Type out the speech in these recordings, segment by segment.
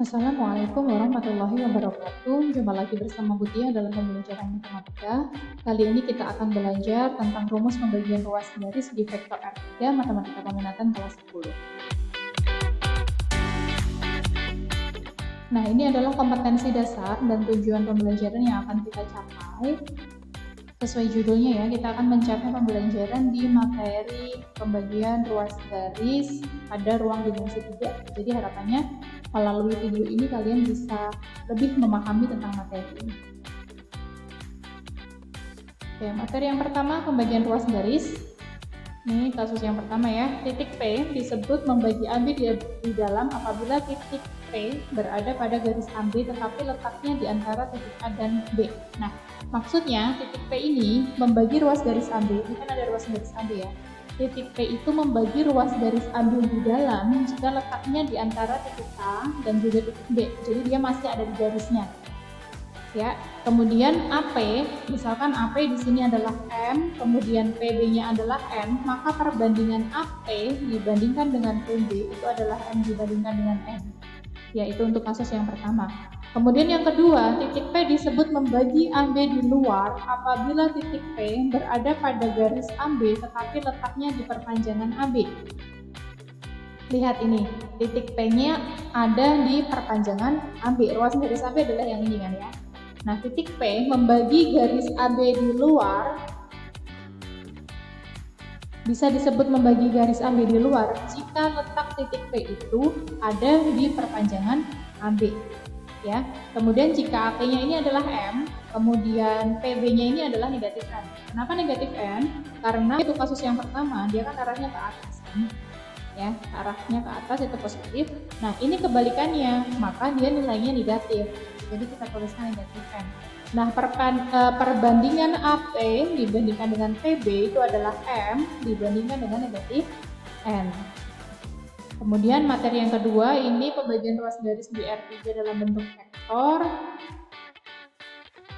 Assalamualaikum warahmatullahi wabarakatuh. Jumpa lagi bersama Butia dalam pembelajaran matematika. Kali ini kita akan belajar tentang rumus pembagian ruas garis di vektor R3 matematika peminatan kelas 10. Nah, ini adalah kompetensi dasar dan tujuan pembelajaran yang akan kita capai. Sesuai judulnya ya, kita akan mencapai pembelajaran di materi pembagian ruas garis pada ruang dimensi 3. Jadi harapannya melalui video ini kalian bisa lebih memahami tentang materi ini. Oke, materi yang pertama pembagian ruas garis. Ini kasus yang pertama ya. Titik P disebut membagi AB di dalam apabila titik P berada pada garis AB tetapi letaknya di antara titik A dan B. Nah, maksudnya titik P ini membagi ruas garis AB. Ini kan ada ruas garis AB ya. Titik P itu membagi ruas garis AB di dalam jika letaknya di antara titik A dan juga titik B. Jadi dia masih ada di garisnya. Ya, kemudian AP, misalkan AP di sini adalah M, kemudian PB-nya adalah N, maka perbandingan AP dibandingkan dengan PB itu adalah M dibandingkan dengan N. Ya, itu untuk kasus yang pertama. Kemudian yang kedua, titik P disebut membagi AB di luar apabila titik P berada pada garis AB tetapi letaknya di perpanjangan AB. Lihat ini, titik P-nya ada di perpanjangan AB. Ruas garis AB adalah yang ini kan ya. Nah, titik P membagi garis AB di luar, bisa disebut membagi garis AB di luar jika letak titik P itu ada di perpanjangan AB. Ya, kemudian jika AP-nya ini adalah M, kemudian PB-nya ini adalah negatif N. Kenapa negatif N? Karena itu kasus yang pertama, dia kan arahnya ke atas kan? Ya, arahnya ke atas itu positif. Nah, ini kebalikannya, maka dia nilainya negatif. Jadi kita tuliskan negatif N. Nah, perbandingan AP dibandingkan dengan PB itu adalah M dibandingkan dengan negatif N. Kemudian materi yang kedua, ini pembagian ruas garis di R3 dalam bentuk vektor.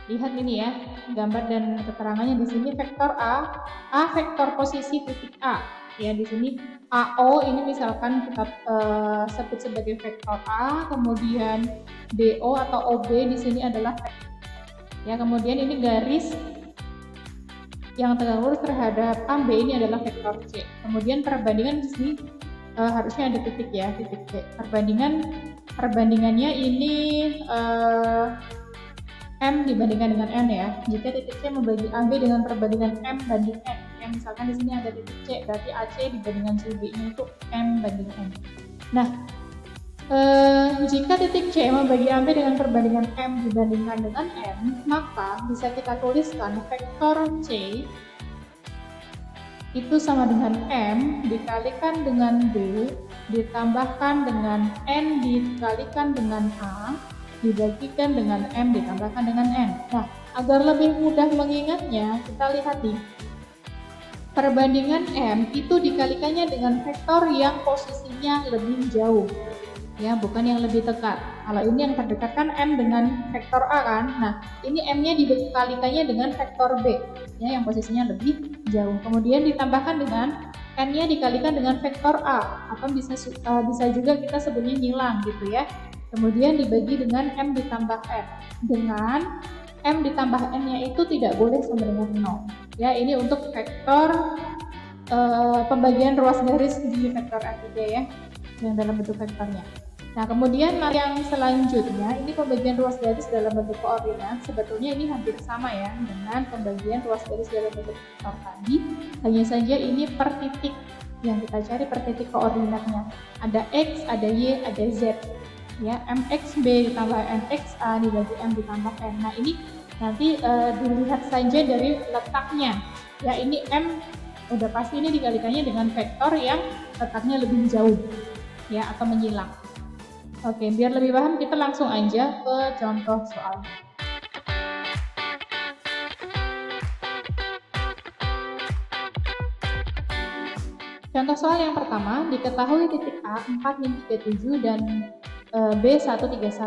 Lihat ini ya, gambar dan keterangannya di sini vektor A vektor posisi titik A. Ya, di sini AO ini misalkan kita sebut sebagai vektor A, kemudian DO atau OB di sini adalah ya, kemudian ini garis yang tegak lurus terhadap AB ini adalah vektor C. Kemudian perbandingan di sini harusnya ada titik ya, titik C. Perbandingannya ini M dibandingkan dengan N ya. Jika titik C membagi AB dengan perbandingan M banding N. Ya, misalkan di sini ada titik C, berarti AC dibandingkan CB-nya itu M banding N. Nah, jika titik C membagi AB dengan perbandingan M dibandingkan dengan N, maka bisa kita tuliskan vektor C itu sama dengan M dikalikan dengan B ditambahkan dengan N dikalikan dengan A dibagikan dengan M ditambahkan dengan N. Nah, agar lebih mudah mengingatnya, kita lihat nih. Perbandingan M itu dikalikannya dengan vektor yang posisinya lebih jauh. Ya, bukan yang lebih dekat. Kalau ini yang terdekat kan M dengan vektor A kan. Nah, ini M-nya dikalikannya dengan vektor B, ya, yang posisinya lebih jauh. Kemudian ditambahkan dengan N-nya dikalikan dengan vektor A, atau bisa juga kita sebutnya nyilang gitu ya. Kemudian dibagi dengan M ditambah N. Dengan M ditambah N-nya itu tidak boleh sama dengan 0. Ya, ini untuk vektor pembagian ruas garis di vektor R3 ya, yang dalam bentuk vektornya. Nah, kemudian yang selanjutnya ini pembagian ruas garis dalam bentuk koordinat. Sebetulnya ini hampir sama ya dengan pembagian ruas garis dalam bentuk vektor tadi. Hanya saja ini per titik yang kita cari, per titik koordinatnya. Ada X, ada Y, ada Z. Ya, MXB ditambah MXA dibagi M ditambah N. Nah, ini nanti dilihat saja dari letaknya. Ya, ini M udah pasti ini dikalikannya dengan vektor yang letaknya lebih jauh. Ya, atau menyilang. Oke, biar lebih paham kita langsung aja ke contoh soal. Contoh soal yang pertama, diketahui titik A 4-37 dan B 131.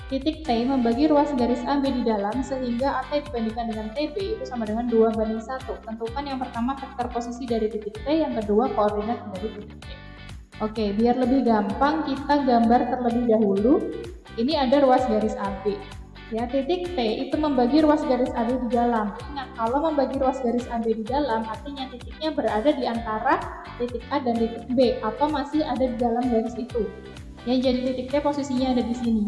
Titik T membagi ruas garis AB di dalam sehingga AT dibandingkan dengan TB itu sama dengan 2:1. Tentukan yang pertama vektor posisi dari titik T, yang kedua koordinat dari titik T. Oke, biar lebih gampang kita gambar terlebih dahulu. Ini ada ruas garis AB. Ya, titik T itu membagi ruas garis AB di dalam. Ingat, kalau membagi ruas garis AB di dalam, artinya titiknya berada di antara titik A dan titik B, atau masih ada di dalam garis itu. Ya, jadi titik T posisinya ada di sini.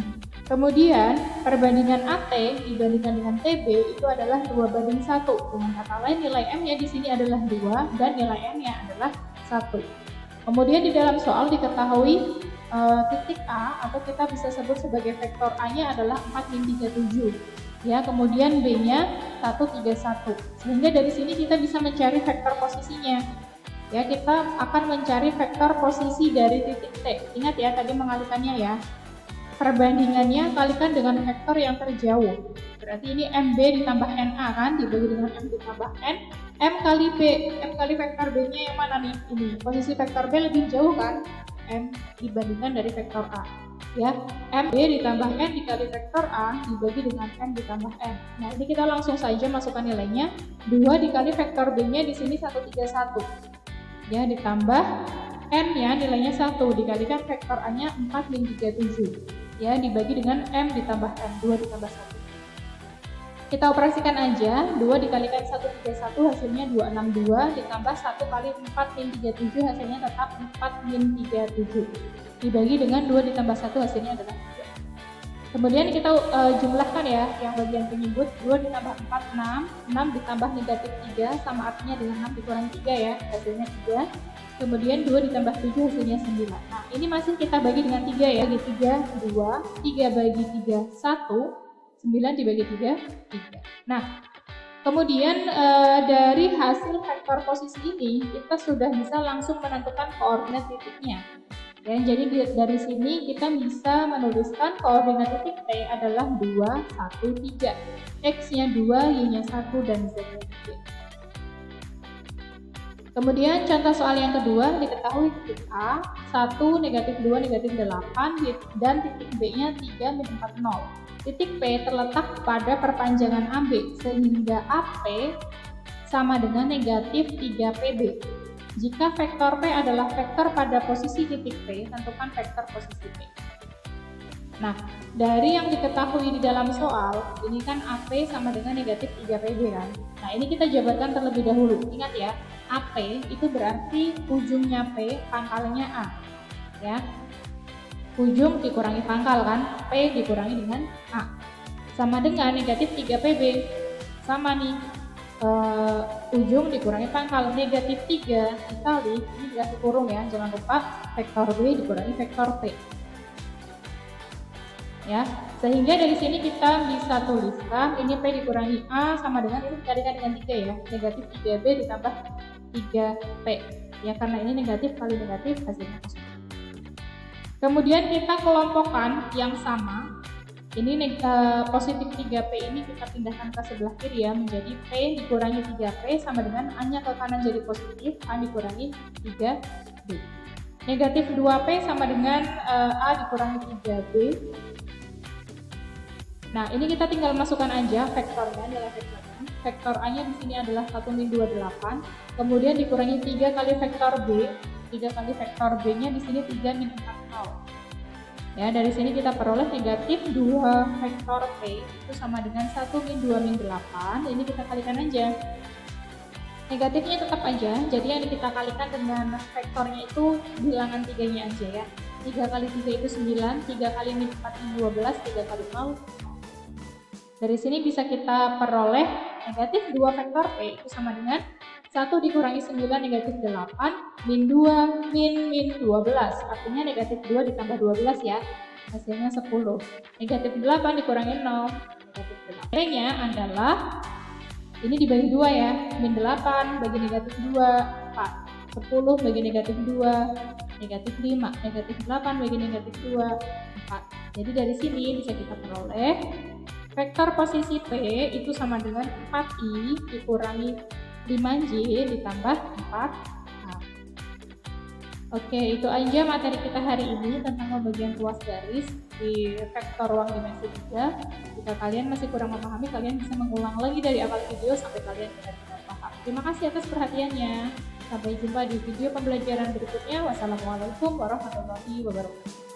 Kemudian, perbandingan AT dibandingkan dengan TB itu adalah 2:1. Dengan kata lain, nilai M-nya di sini adalah 2 dan nilai N-nya adalah 1. Kemudian di dalam soal diketahui titik A atau kita bisa sebut sebagai vektor A-nya adalah 4-37. Ya, kemudian B-nya 131. Sehingga dari sini kita bisa mencari vektor posisinya. Ya, kita akan mencari vektor posisi dari titik T. Ingat ya, tadi mengalikannya ya. Perbandingannya kalikan dengan vektor yang terjauh. Berarti ini MB ditambah NA kan, dibagi dengan M ditambah N. M kali B, M kali vektor B-nya yang mana nih? Ini, posisi vektor B lebih jauh kan? M dibandingkan dari vektor A. Ya, MB ditambah N dikali vektor A dibagi dengan M ditambah N. Nah, ini kita langsung saja masukkan nilainya. 2 dikali vektor B-nya di sini 131. Ya, ditambah N-nya nilainya 1 dikalikan vektor A-nya 4-37. Ya, dibagi dengan M ditambah N, 2 ditambah 1. Kita operasikan aja, 2 dikalikan 131 hasilnya 262, ditambah 1 kali 4-37 hasilnya tetap 4-37. Dibagi dengan 2 ditambah 1 hasilnya adalah 3. Kemudian kita jumlahkan ya, yang bagian penyebut. 2 ditambah 4, 6. 6 ditambah negatif 3, sama artinya dengan 6 dikurangi 3 ya, hasilnya 3. Kemudian 2 ditambah 7 hasilnya 9. Nah, ini masih kita bagi dengan 3 ya, bagi 3, 2, 3 bagi 3, 1. 9 dibagi 3, 3. Nah, kemudian dari hasil vektor posisi ini, kita sudah bisa langsung menentukan koordinat titiknya. Ya, jadi dari sini kita bisa menuliskan koordinat titik T adalah 2, 1, 3. X-nya 2, Y-nya 1, dan Z-nya 3. Kemudian contoh soal yang kedua, diketahui titik A, 1, negatif 2, negatif 8, dan titik B-nya 3, min 40. Titik P terletak pada perpanjangan AB, sehingga AP sama dengan negatif 3PB. Jika vektor P adalah vektor pada posisi titik P, tentukan vektor posisi P. Nah, dari yang diketahui di dalam soal, ini kan AP sama dengan negatif 3PB kan. Nah, ini kita jabarkan terlebih dahulu. Ingat ya, AP itu berarti ujungnya P, pangkalnya A. Ya. Ujung dikurangi pangkal kan, P dikurangi dengan A. Sama dengan negatif 3PB. Sama nih, ujung dikurangi pangkal, negatif 3 dikali, ini dikasih kurung ya, jangan lupa vektor B dikurangi vektor P. Ya, sehingga dari sini kita bisa tuliskan ini P dikurangi A sama dengan ini dikalikan dengan 3 ya, negatif 3B ditambah 3P. Ya, karena ini negatif kali negatif hasilnya positif. Kemudian kita kelompokkan yang sama. Ini positif 3P ini kita pindahkan ke sebelah kiri ya, menjadi P dikurangi 3P sama dengan A-nya ke kanan jadi positif, A dikurangi 3B. Negatif 2P sama dengan A dikurangi 3B. Nah, ini kita tinggal masukkan aja vektornya, nilai vektornya. Vektor A-nya di sini adalah 1-28, kemudian dikurangi 3 kali vektor B. 3 kali vektor B-nya di sini 3-40. Ya, dari sini kita peroleh negatif 2 vektor P itu sama dengan 1-2-8. Ini kita kalikan aja. Negatifnya tetap aja, jadi yang kita kalikan dengan vektornya itu bilangan 3-nya aja ya. 3 kali 3 itu 9, 3 kali min 4 12, 3 kali 0. Dari sini bisa kita peroleh negatif 2 vektor P itu sama dengan 1 dikurangi 9 negatif 8, min 2, min 12. Artinya negatif 2 ditambah 12 ya. Hasilnya 10. Negatif 8 dikurangi 0, negatif 8. Nilainya adalah, ini dibagi 2 ya. Min 8 bagi negatif 2, 4. 10 bagi negatif 2, negatif 5. Negatif 8 bagi negatif 2, 4. Jadi dari sini bisa kita peroleh vektor posisi P itu sama dengan 4I dikurangi 5J ditambah 4A. Oke, itu aja materi kita hari ini tentang pembagian ruas garis di vektor ruang dimensi 3. Jika kalian masih kurang memahami, kalian bisa mengulang lagi dari awal video sampai kalian benar-benar paham. Terima kasih atas perhatiannya. Sampai jumpa di video pembelajaran berikutnya. Wassalamualaikum warahmatullahi wabarakatuh.